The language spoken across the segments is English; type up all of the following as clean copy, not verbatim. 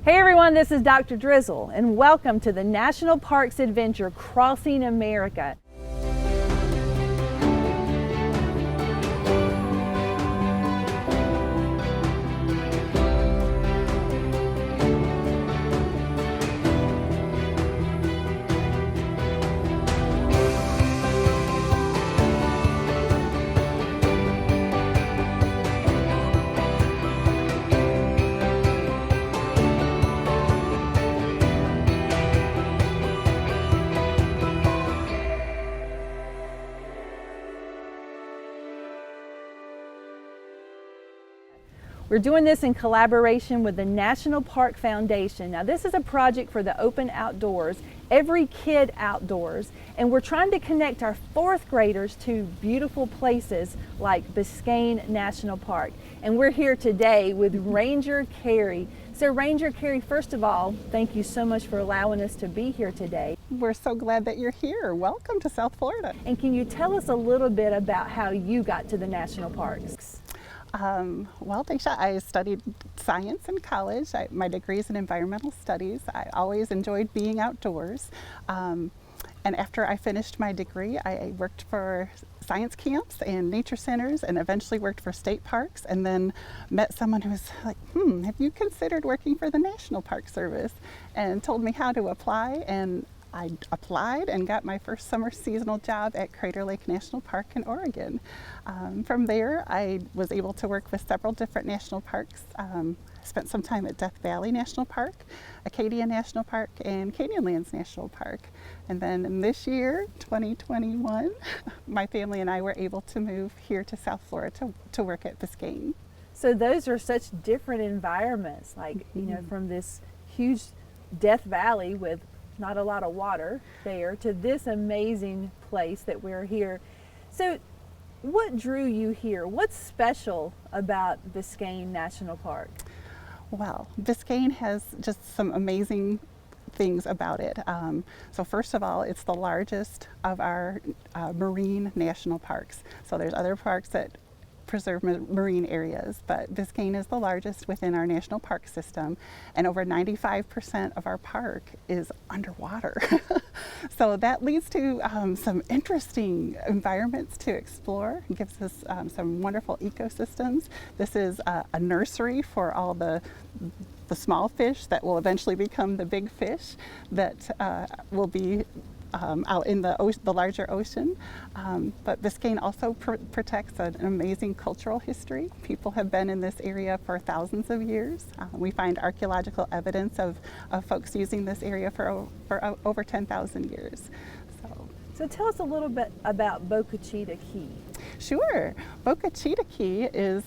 Hey everyone, this is Dr. Drizzle, and welcome to the National Parks Adventure Crossing America. We're doing this in collaboration with the National Park Foundation. Now this is a project for the open outdoors, every kid outdoors, and we're trying to connect our fourth graders to beautiful places like Biscayne National Park. And we're here today with Ranger Carrie. So Ranger Carrie, first of all, thank you so much for allowing us to be here today. We're so glad that you're here. Welcome to South Florida. And can you tell us a little bit about how you got to the national parks? Well, Daisha, I studied science in college. My degree is in environmental studies. I always enjoyed being outdoors. And after I finished my degree, I worked for science camps and nature centers and eventually worked for state parks, and then met someone who was like, have you considered working for the National Park Service? And told me how to apply, and I applied and got my first summer seasonal job at Crater Lake National Park in Oregon. From there, I was able to work with several different national parks. Spent some time at Death Valley National Park, Acadia National Park, and Canyonlands National Park. And then this year, 2021, my family and I were able to move here to South Florida to work at Biscayne. So those are such different environments, like, you know, from this huge Death Valley with not a lot of water there to this amazing place that we're here. So what drew you here? What's special about Biscayne National Park? Well, Biscayne has just some amazing things about it. So first of all, it's the largest of our marine national parks. So there's other parks that preserve marine areas, but Biscayne is the largest within our national park system, and over 95% of our park is underwater. So that leads to some interesting environments to explore. It gives us some wonderful ecosystems. This is a nursery for all the small fish that will eventually become the big fish that will be out in the larger ocean. But Biscayne also protects an amazing cultural history. People have been in this area for thousands of years. We find archaeological evidence of folks using this area for over 10,000 years. So tell us a little bit about Boca Chica Key. Sure. Boca Chica Key is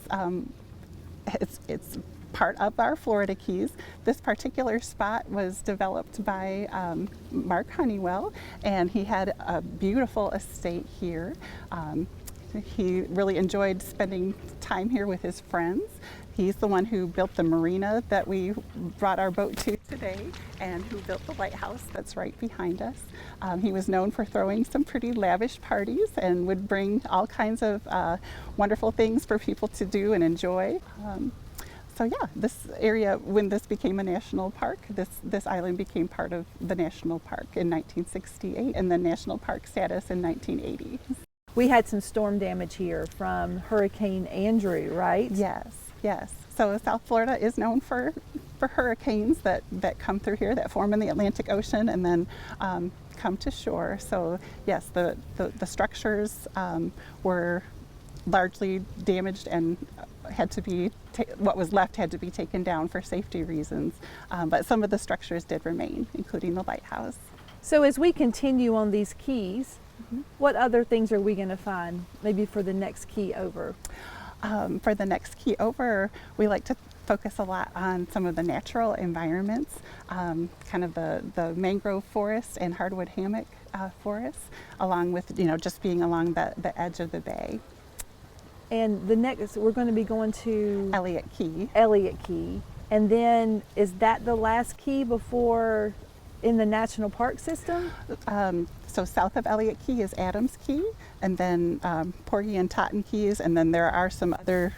it's part of our Florida Keys. This particular spot was developed by Mark Honeywell, and he had a beautiful estate here. He really enjoyed spending time here with his friends. He's the one who built the marina that we brought our boat to today, and who built the lighthouse that's right behind us. He was known for throwing some pretty lavish parties and would bring all kinds of wonderful things for people to do and enjoy. So yeah, this area, when this became a national park, this island became part of the national park in 1968, and then national park status in 1980. We had some storm damage here from Hurricane Andrew, right? Yes, yes. So South Florida is known for hurricanes that come through here, that form in the Atlantic Ocean and then come to shore. So yes, the structures were largely damaged and had to be what was left had to be taken down for safety reasons, but some of the structures did remain, including the lighthouse. So as we continue on these keys, what other things are we going to find maybe for the next key over? For the next key over, we like to focus a lot on some of the natural environments, kind of the mangrove forest and hardwood hammock forests, along with just being along the edge of the bay. And the next, we're going to be going to Elliott Key. Elliott Key. And then is that the last key before in the national park system? So south of Elliott Key is Adams Key, and then Porgy and Totten Keys, and then there are some other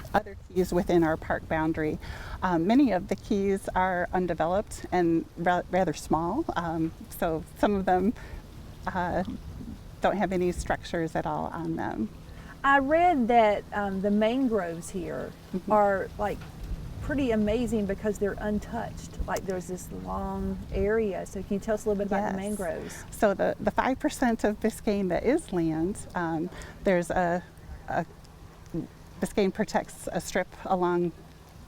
keys within our park boundary. Many of the keys are undeveloped and rather small, so some of them don't have any structures at all on them. I read that the mangroves here are like pretty amazing because they're untouched. Like there's this long area. So can you tell us a little bit about the mangroves? So the 5% of Biscayne that is land, there's Biscayne protects a strip along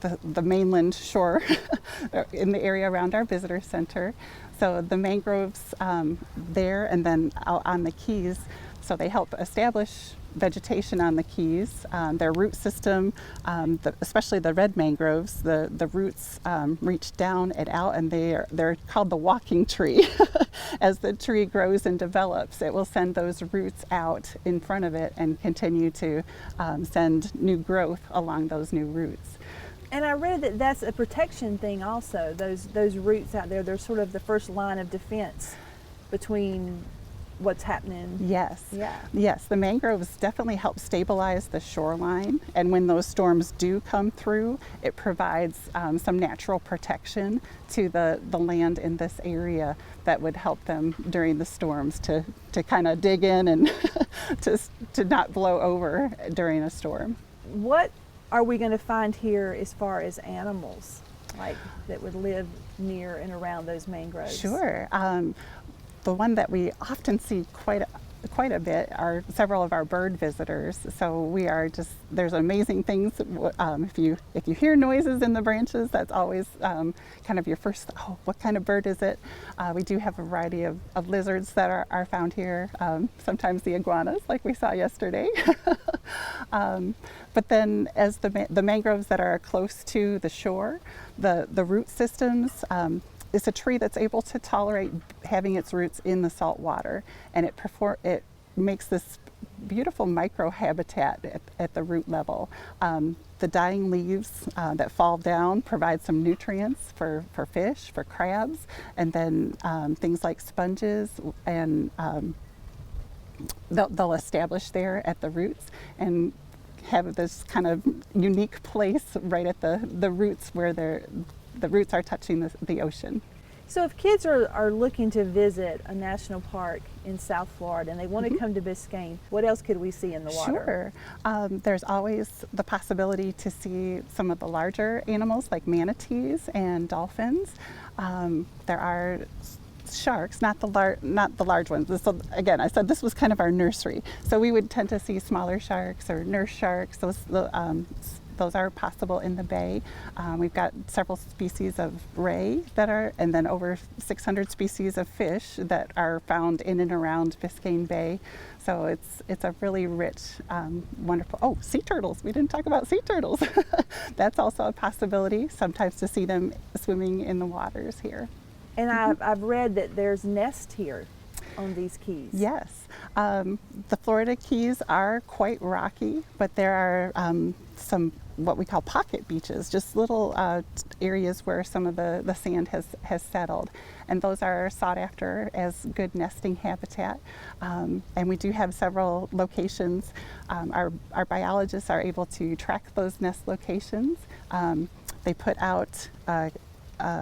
the mainland shore in the area around our visitor center. So the mangroves there and then out on the keys, so they help establish vegetation on the keys. Their root system, especially the red mangroves, the roots reach down and out, and they're called the walking tree. As the tree grows and develops, it will send those roots out in front of it and continue to send new growth along those new roots. And I read that that's a protection thing also. Those roots out there, they're sort of the first line of defense between what's happening. Yes. Yeah. Yes, the mangroves definitely help stabilize the shoreline, and when those storms do come through, it provides some natural protection to the land in this area that would help them during the storms to kind of dig in and to not blow over during a storm. What are we going to find here as far as animals like that would live near and around those mangroves? Sure. The one that we often see quite a bit are several of our bird visitors. So we are there's amazing things. If you hear noises in the branches, that's always kind of your first, oh, what kind of bird is it? We do have a variety of lizards that are found here, sometimes the iguanas like we saw yesterday. But then as the mangroves that are close to the shore, the root systems, it's a tree that's able to tolerate having its roots in the salt water, and it makes this beautiful microhabitat at the root level. The dying leaves that fall down provide some nutrients for fish, for crabs, and then things like sponges, and they'll establish there at the roots and have this kind of unique place right at the roots where the roots are touching the ocean. So if kids are looking to visit a national park in South Florida and they want to come to Biscayne, what else could we see in the water? Sure. There's always the possibility to see some of the larger animals like manatees and dolphins. There are sharks, not the large ones. So again, I said this was kind of our nursery. So we would tend to see smaller sharks or nurse sharks. Those are possible in the bay. We've got several species of ray and then over 600 species of fish that are found in and around Biscayne Bay. So it's a really rich, wonderful. Oh, sea turtles! We didn't talk about sea turtles. That's also a possibility. Sometimes to see them swimming in the waters here. And I've read that there's nests here on these keys. Yes, the Florida Keys are quite rocky, but there are some what we call pocket beaches, just little areas where some of the sand has settled, and those are sought after as good nesting habitat. And we do have several locations. Our biologists are able to track those nest locations. They put out a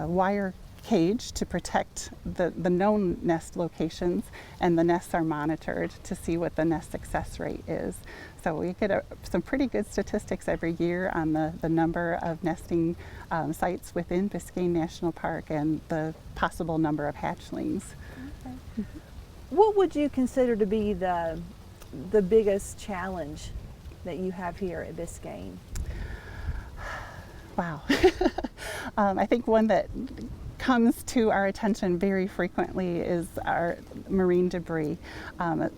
wire cage to protect the known nest locations, and the nests are monitored to see what the nest success rate is. So we get some pretty good statistics every year on the number of nesting sites within Biscayne National Park and the possible number of hatchlings. Okay. What would you consider to be the biggest challenge that you have here at Biscayne? Wow. I think one that comes to our attention very frequently is our marine debris.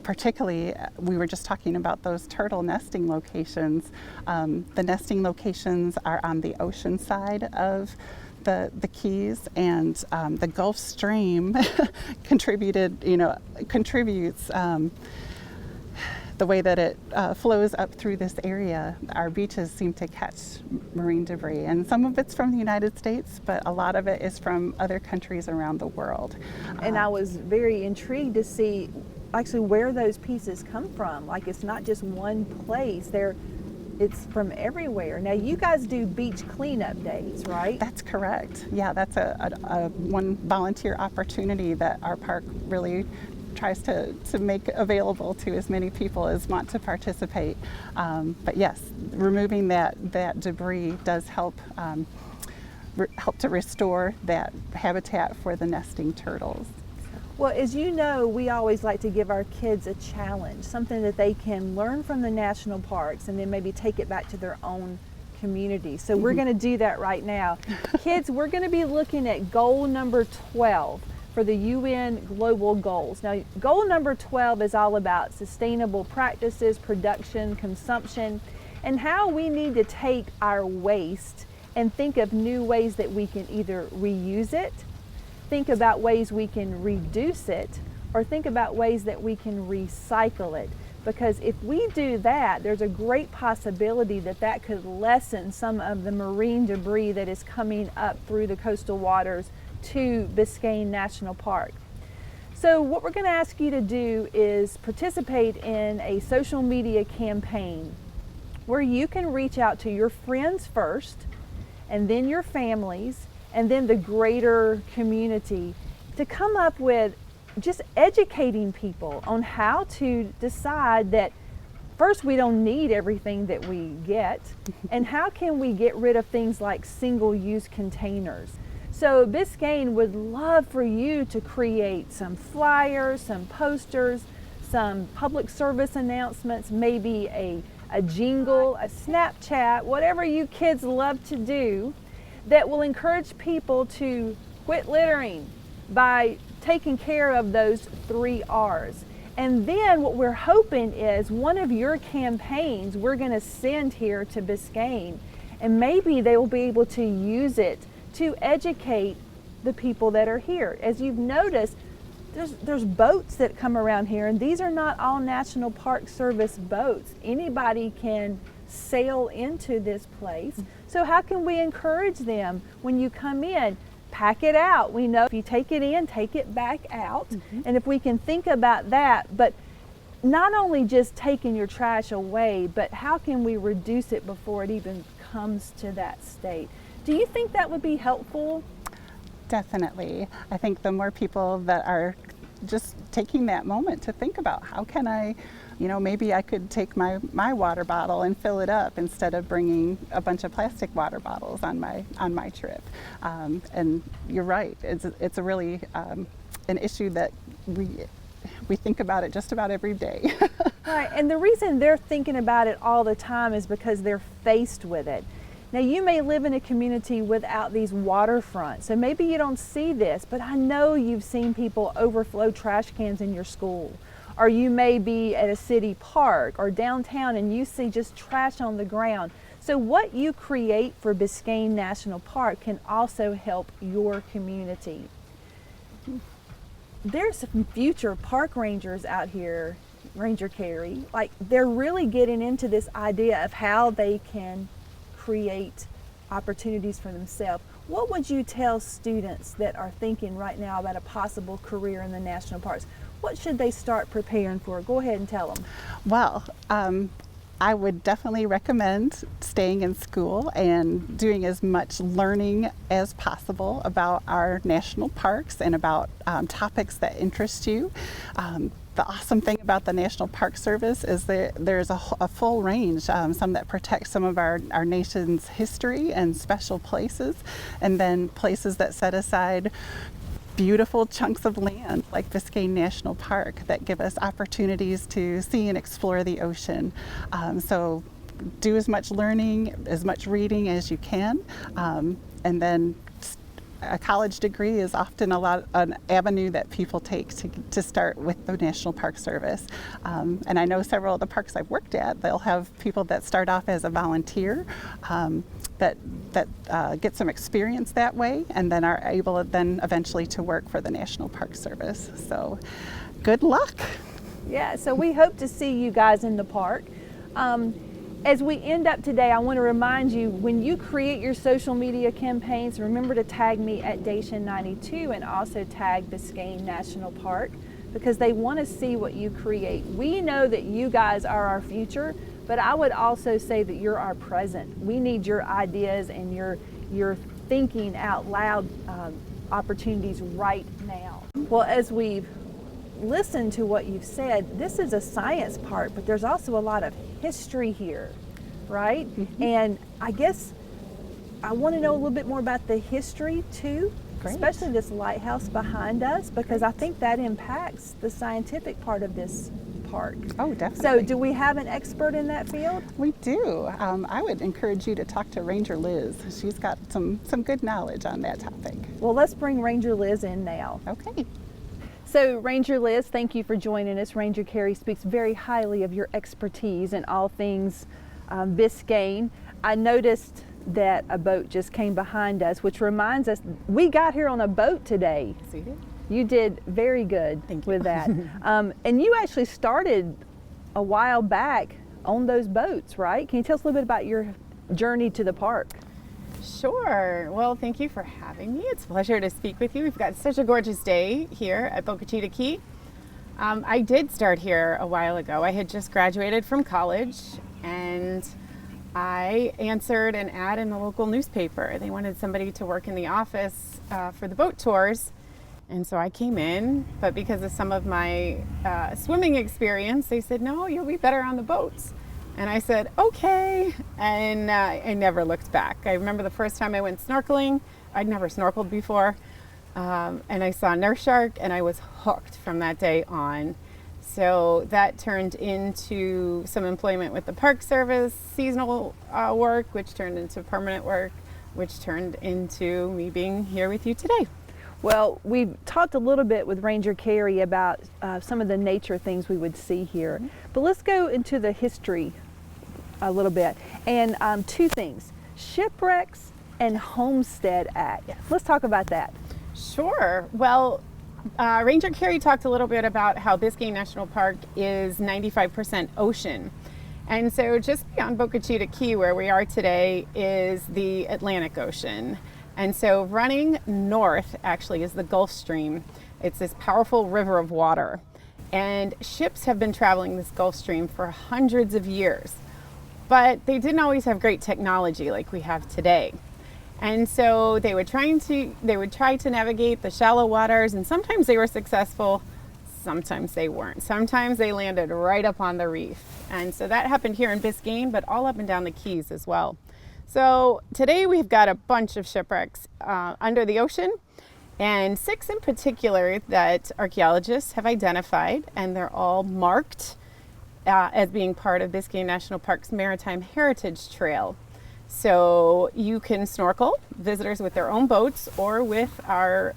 Particularly, we were just talking about those turtle nesting locations. The nesting locations are on the ocean side of the Keys, and the Gulf Stream contributes the way that it flows up through this area, our beaches seem to catch marine debris. And some of it's from the United States, but a lot of it is from other countries around the world. And I was very intrigued to see actually where those pieces come from. Like, it's not just one place. It's from everywhere. Now, you guys do beach cleanup days, right? That's correct. Yeah, that's a one volunteer opportunity that our park really tries to make available to as many people as want to participate. But yes, removing that debris does help to restore that habitat for the nesting turtles. Well, as you know, we always like to give our kids a challenge, something that they can learn from the national parks and then maybe take it back to their own community. So we're going to do that right now. Kids, we're going to be looking at goal number 12 for the UN Global Goals. Now, goal number 12 is all about sustainable practices, production, consumption, and how we need to take our waste and think of new ways that we can either reuse it, think about ways we can reduce it, or think about ways that we can recycle it. Because if we do that, there's a great possibility that that could lessen some of the marine debris that is coming up through the coastal waters to Biscayne National Park. So what we're going to ask you to do is participate in a social media campaign where you can reach out to your friends first, and then your families, and then the greater community, to come up with just educating people on how to decide that first, we don't need everything that we get, and how can we get rid of things like single-use containers. So Biscayne would love for you to create some flyers, some posters, some public service announcements, maybe a jingle, a Snapchat, whatever you kids love to do, that will encourage people to quit littering by taking care of those 3 R's. And then what we're hoping is one of your campaigns we're going to send here to Biscayne, and maybe they will be able to use it to educate the people that are here. As you've noticed, there's boats that come around here, and these are not all National Park Service boats. Anybody can sail into this place. So how can we encourage them when you come in? Pack it out. We know if you take it in, take it back out. And if we can think about that, but not only just taking your trash away, but how can we reduce it before it even comes to that state? Do you think that would be helpful? Definitely. I think the more people that are just taking that moment to think about how can I, maybe I could take my water bottle and fill it up instead of bringing a bunch of plastic water bottles on my trip. And you're right, it's a really an issue that we think about it just about every day. Right, and the reason they're thinking about it all the time is because they're faced with it. Now, you may live in a community without these waterfronts, so maybe you don't see this, but I know you've seen people overflow trash cans in your school. Or you may be at a city park or downtown and you see just trash on the ground. So what you create for Biscayne National Park can also help your community. There's some future park rangers out here, Ranger Carey, like they're really getting into this idea of how they can create opportunities for themselves. What would you tell students that are thinking right now about a possible career in the national parks? What should they start preparing for? Go ahead and tell them. Well, I would definitely recommend staying in school and doing as much learning as possible about our national parks and about topics that interest you. The awesome thing about the National Park Service is that there's a full range, some that protect some of our nation's history and special places, and then places that set aside beautiful chunks of land like Biscayne National Park that give us opportunities to see and explore the ocean. So do as much learning, as much reading as you can, and then a college degree is often an avenue that people take to start with the National Park Service. And I know several of the parks I've worked at, they'll have people that start off as a volunteer that get some experience that way and then are able then eventually to work for the National Park Service. So good luck. Yeah, so we hope to see you guys in the park. As we end up today, I want to remind you, when you create your social media campaigns, remember to tag me at Dacian92 and also tag Biscayne National Park, because they want to see what you create. We know that you guys are our future, but I would also say that you're our present. We need your ideas and your thinking out loud opportunities right now. Well, as we've listened to what you've said, this is a science park, but there's also a lot of history here, right? Mm-hmm. And I guess I want to know a little bit more about the history too. Great. Especially this lighthouse behind us, because I think that impacts the scientific part of this park. Oh, definitely. So do we have an expert in that field? We do. I would encourage you to talk to Ranger Liz. She's got some good knowledge on that topic. Well, let's bring Ranger Liz in now. Okay. So Ranger Liz, thank you for joining us. Ranger Carey speaks very highly of your expertise in all things Biscayne. I noticed that a boat just came behind us, which reminds us we got here on a boat today. So you did? You did very good with that. And you actually started a while back on those boats, right? Can you tell us a little bit about your journey to the park? Sure. Well, thank you for having me. It's a pleasure to speak with you. We've got such a gorgeous day here at Boca Chica Key. I did start here a while ago. I had just graduated from college, and I answered an ad in the local newspaper. They wanted somebody to work in the office for the boat tours. And so I came in, but because of some of my swimming experience, they said, no, you'll be better on the boats. And I said, okay, and I never looked back. I remember the first time I went snorkeling, I'd never snorkeled before, and I saw a nurse shark, and I was hooked from that day on. So that turned into some employment with the Park Service, seasonal work, which turned into permanent work, which turned into me being here with you today. Well, we've talked a little bit with Ranger Carey about some of the nature things we would see here, but let's go into the history a little bit. And two things, shipwrecks and Homestead Act. Let's talk about that. Sure. Well, Ranger Carey talked a little bit about how Biscayne National Park is 95% ocean. And so just beyond Boca Chica Key, where we are today, is the Atlantic Ocean. And so running north actually is the Gulf Stream. It's this powerful river of water. And ships have been traveling this Gulf Stream for hundreds of years. But they didn't always have great technology like we have today. And so they would try to navigate the shallow waters, and sometimes they were successful, sometimes they weren't. Sometimes they landed right up on the reef. And so that happened here in Biscayne, but all up and down the Keys as well. So today we've got a bunch of shipwrecks under the ocean, and 6 in particular that archaeologists have identified, and they're all marked as being part of Biscayne National Park's Maritime Heritage Trail. So you can snorkel, visitors with their own boats or with our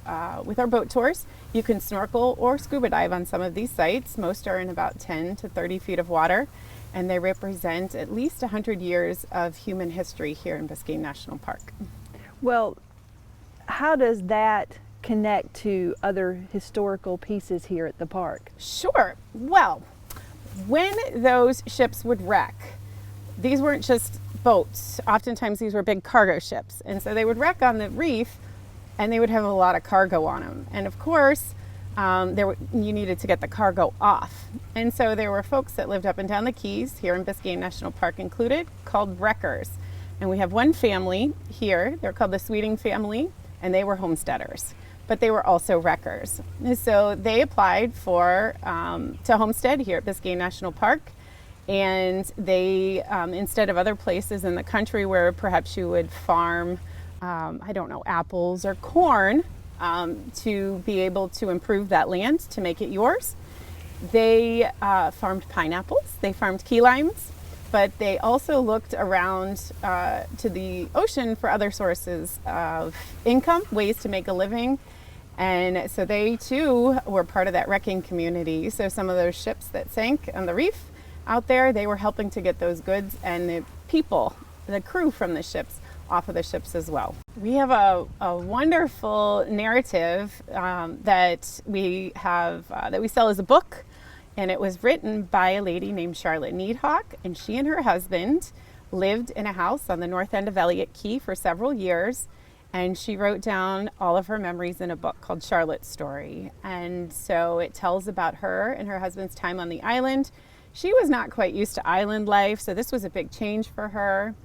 boat tours. You can snorkel or scuba dive on some of these sites. Most are in about 10 to 30 feet of water, and they represent at least 100 years of human history here in Biscayne National Park. Well, how does that connect to other historical pieces here at the park? Sure. Well, when those ships would wreck, these weren't just boats. Oftentimes these were big cargo ships. And so they would wreck on the reef, and they would have a lot of cargo on them. And of course, you needed to get the cargo off. And so there were folks that lived up and down the Keys, here in Biscayne National Park included, called wreckers. And we have one family here, they're called the Sweeting family, and they were homesteaders. But they were also wreckers. And so they applied for to homestead here at Biscayne National Park. And they, instead of other places in the country where perhaps you would farm, apples or corn, to be able to improve that land to make it yours, they farmed pineapples, they farmed key limes, but they also looked around to the ocean for other sources of income, ways to make a living. And so they too were part of that wrecking community. So some of those ships that sank on the reef out there, they were helping to get those goods and the people, the crew from the ships, off of the ships as well. We have a wonderful narrative that we have that we sell as a book, And it was written by a lady named Charlotte Needhawk, and she and her husband lived in a house on the north end of Elliott Key for several years. And she wrote down all of her memories in a book called Charlotte's Story. And so it tells about her and her husband's time on the island. She was not quite used to island life, so this was a big change for her.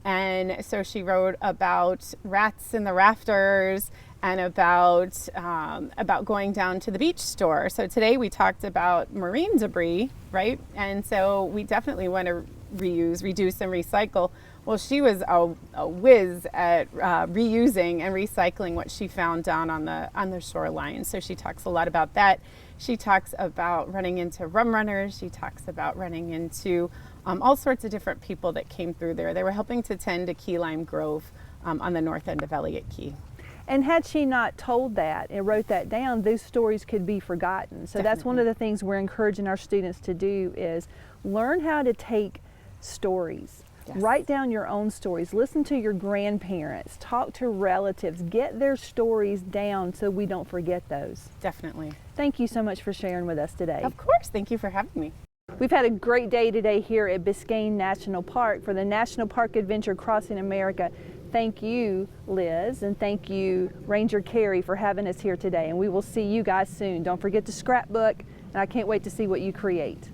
And so she wrote about rats in the rafters and about going down to the beach store. So today we talked about marine debris, right? And so we definitely want to reuse, reduce, and recycle. Well, she was a whiz at reusing and recycling what she found down on the shoreline. So she talks a lot about that. She talks about running into rum runners. She talks about running into all sorts of different people that came through there. They were helping to tend a key lime grove on the north end of Elliott Key. And had she not told that and wrote that down, those stories could be forgotten. So that's one of the things we're encouraging our students to do is learn how to take stories. Yes. Write down your own stories. Listen to your grandparents. Talk to relatives. Get their stories down so we don't forget those. Definitely. Thank you so much for sharing with us today. Of course. Thank you for having me. We've had a great day today here at Biscayne National Park for the National Park Adventure Crossing America. Thank you, Liz, and thank you, Ranger Carey, for having us here today. And we will see you guys soon. Don't forget to scrapbook, and I can't wait to see what you create.